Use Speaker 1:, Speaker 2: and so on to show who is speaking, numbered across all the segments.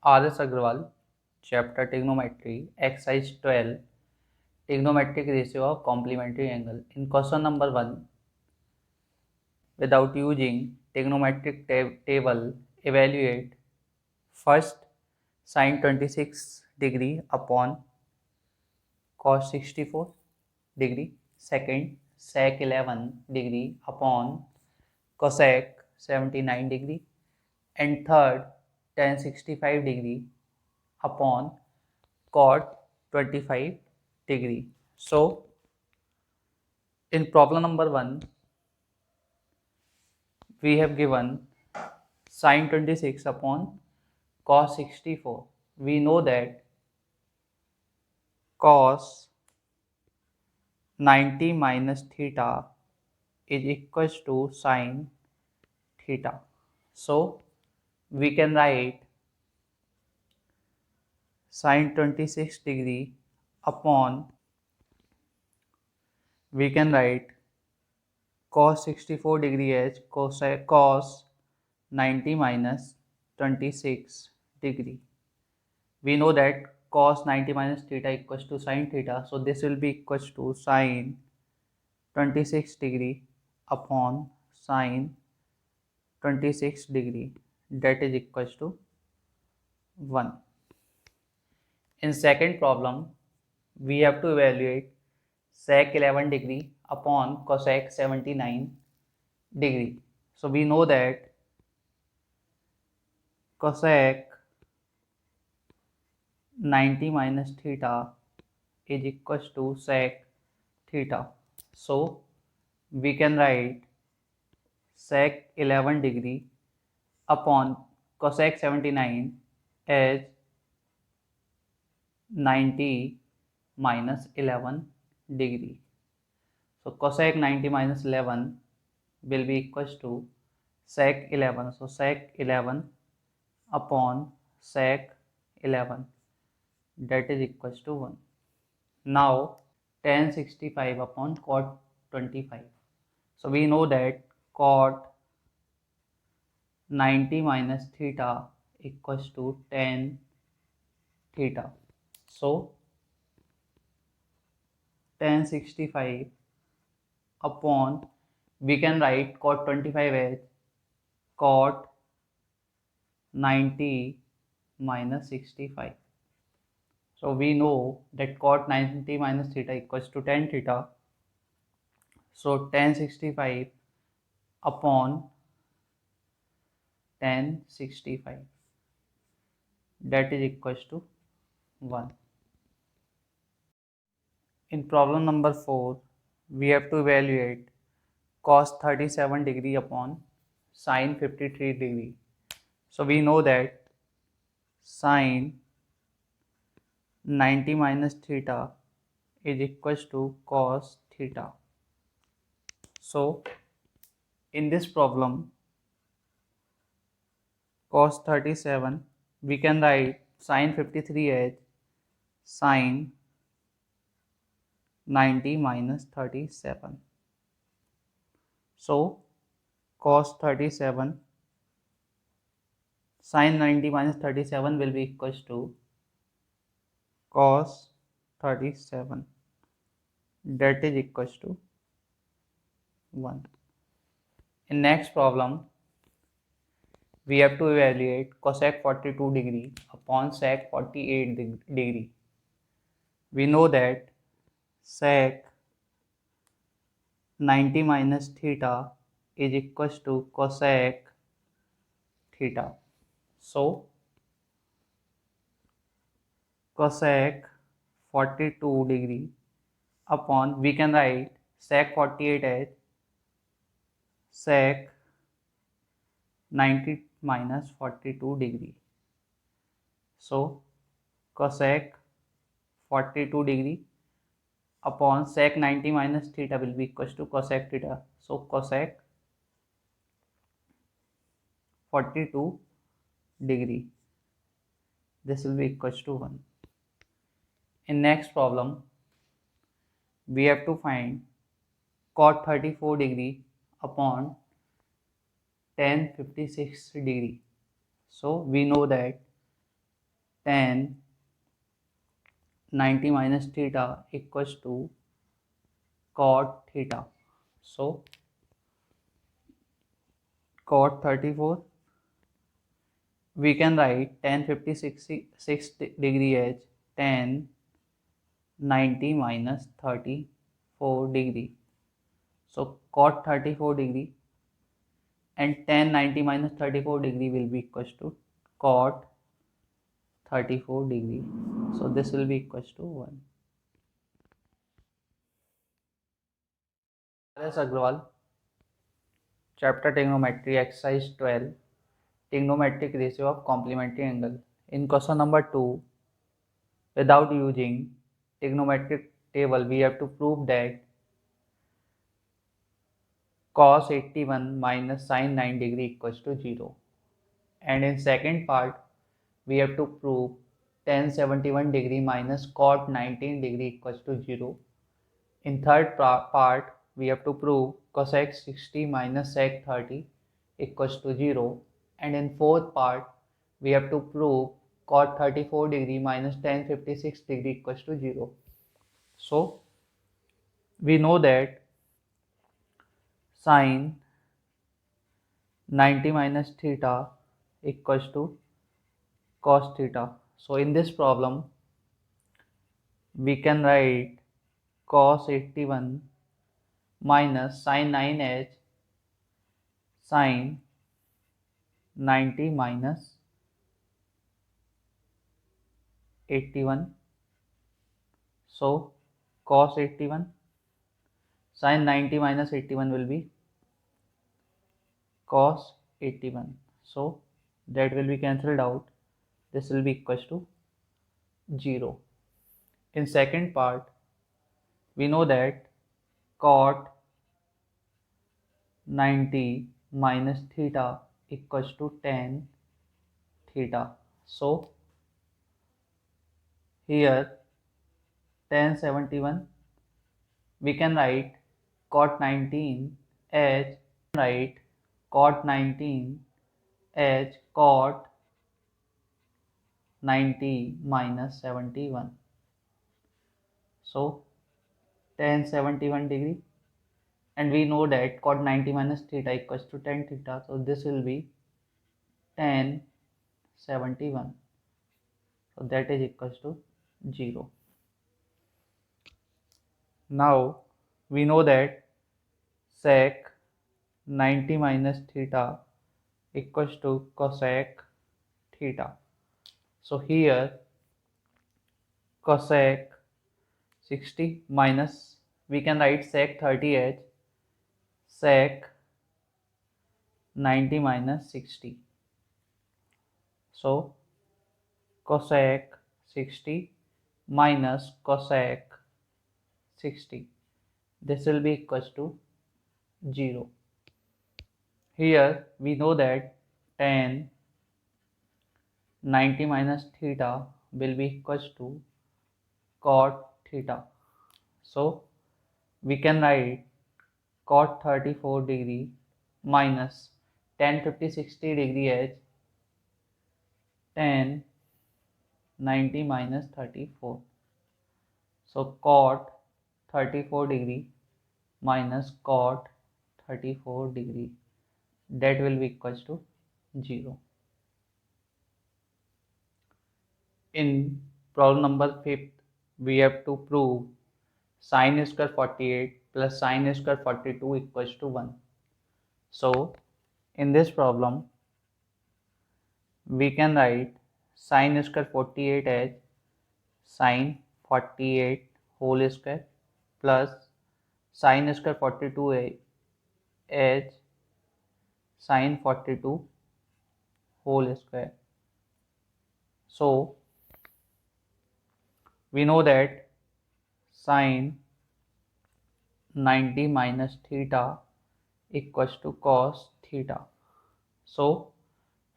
Speaker 1: R.S. Agrawal, Chapter Trigonometry, Exercise 12, Trigonometric Ratio of Complementary Angle. In question number 1, without using trigonometric table, evaluate first sin 26 degree upon cos 64 degree, second sec 11 degree upon cosec 79 degree, and third tan 65 degree upon cot 25 degree. So in problem number 1 we have given sin 26 upon cos 64. We know that cos 90 minus theta is equals to sin theta. So we can write sin 26 degree upon, we can write cos 64 degree as cos 90 minus 26 degree. We know that cos 90 minus theta equals to sin theta, so this will be equals to sin 26 degree upon sin 26 degree, that is equals to 1. In second problem, we have to evaluate sec 11 degree upon cosec 79 degree. So we know that cosec 90 minus theta is equals to sec theta. So we can write sec 11 degree upon cosec 79 as 90 minus 11 degree. So cosec 90 minus 11 will be equals to sec 11. So sec 11 upon sec 11, that is equals to 1. Now tan 65 upon cot 25. So we know that cot 90 minus theta equals to tan theta. So tan 65 upon, we can write cot 25 as cot 90 minus 65. So we know that cot 90 minus theta equals to tan theta. So tan 65 upon tan 65, that is equals to 1. In problem number 4, we have to evaluate cos 37 degree upon sin 53 degree. So we know that sin 90 minus theta is equals to cos theta. So in this problem, cos 37, we can write sin 53 as sin 90 minus 37. So cos 37, sin 90 minus 37 will be equals to cos 37, that is equals to 1. In next problem, we have to evaluate cosec 42 degree upon sec 48 degree. We know that sec 90 minus theta is equals to cosec theta. So cosec 42 degree upon, we can write sec 48 as sec 90 minus 42 degree. So cosec 42 degree upon sec 90 minus theta will be equals to cosec theta. So cosec 42 degree, this will be equals to 1. In next problem, we have to find cot 34 degree upon tan 56 degree. So we know that tan 90 minus theta equals to cot theta. So cot 34, we can write tan 56 degree as tan 90 minus 34 degree. So cot 34 degree and tan 90 minus 34 degree will be equals to cot 34 degree. So this will be equals to 1. R.S. Agrawal, chapter trigonometry, exercise 12, trigonometric ratio of complementary angle. In question number 2, without using trigonometric table, we have to prove that cos 81 minus sin 9 degree equals to 0. And in second part, we have to prove tan 71 degree minus cot 19 degree equals to 0. In third part, we have to prove cosec 60 minus sec 30 equals to 0. And in fourth part, we have to prove cot 34 degree minus tan 56 degree equals to 0. So, we know that sine 90 minus theta equals to cos theta. So, in this problem, we can write cos 81 minus sin 9h sin 90 minus 81. So cos 81 sin 90 minus 81 will be cos 81. So that will be cancelled out. This will be equals to 0. In second part, we know that cot 90 minus theta equals to tan theta. So here tan 71, we can write cot 19 as cot 19 as cot 90 minus 71. So tan 71 degree, and we know that cot 90 minus theta equals to tan theta. So this will be tan 71. So that is equals to 0. Now we know that sec 90 minus theta equals to cosec theta. So here cosec 60 minus, we can write sec 30 as sec 90 minus 60. So cosec 60 minus cosec 60. This will be equals to 0. Here we know that tan 90 minus theta will be equals to cot theta. So we can write cot 34 degree minus tan 50 60 degree as tan 90 minus 34. So cot 34 degree minus cot 34 degree, that will be equals to 0. In problem number 5, we have to prove sin square 48 plus sin square 42 equals to 1. So in this problem, we can write sin square 48 as sin 48 whole square plus sin square 42 as sin 42 whole square. So we know that sin 90 minus theta equals to cos theta. So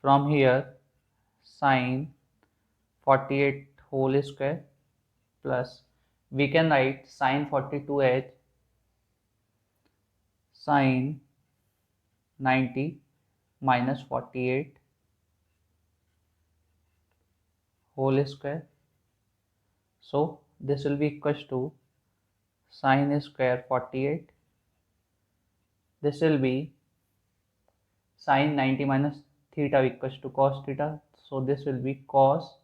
Speaker 1: from here sin 48 whole square plus, we can write sin 42 as sin 90 minus 48 whole square. So this will be equals to sine square 48. This will be sine 90 minus theta equals to cos theta. So this will be cos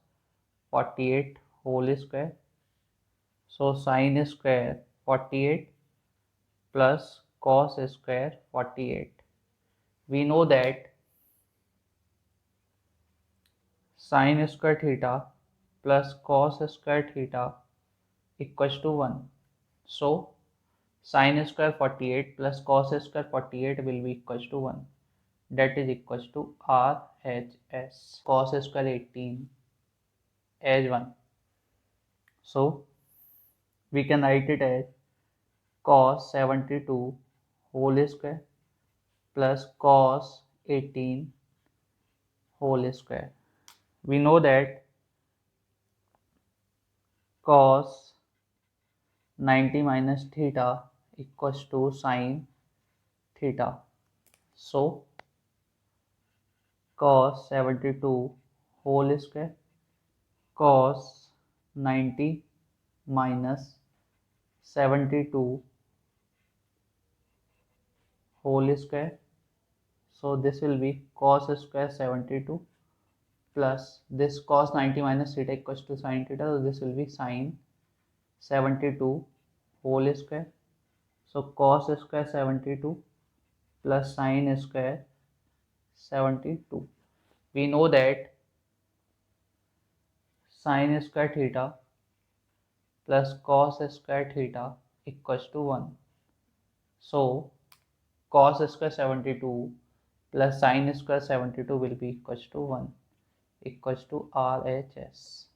Speaker 1: 48 whole square. So sine square 48 plus cos square 48. We know that sine square theta plus cos square theta equals to 1. So sine square 48 plus cos square 48 will be equals to 1. That is equals to RHS. Cos square 18 as 1. So we can write it as cos 72 whole square plus cos 18 whole square. We know that cos 90 minus theta equals to sine theta. So cos 72 whole square cos 90 minus 72 whole square. So this will be cos square 72 plus this cos 90 minus theta equals to sine theta. So this will be sine 72 whole square. So cos square 72 plus sine square 72. We know that sine square theta plus cos square theta equals to 1. So cos square 72 plus sine square 72 will be equals to 1 equals to RHS.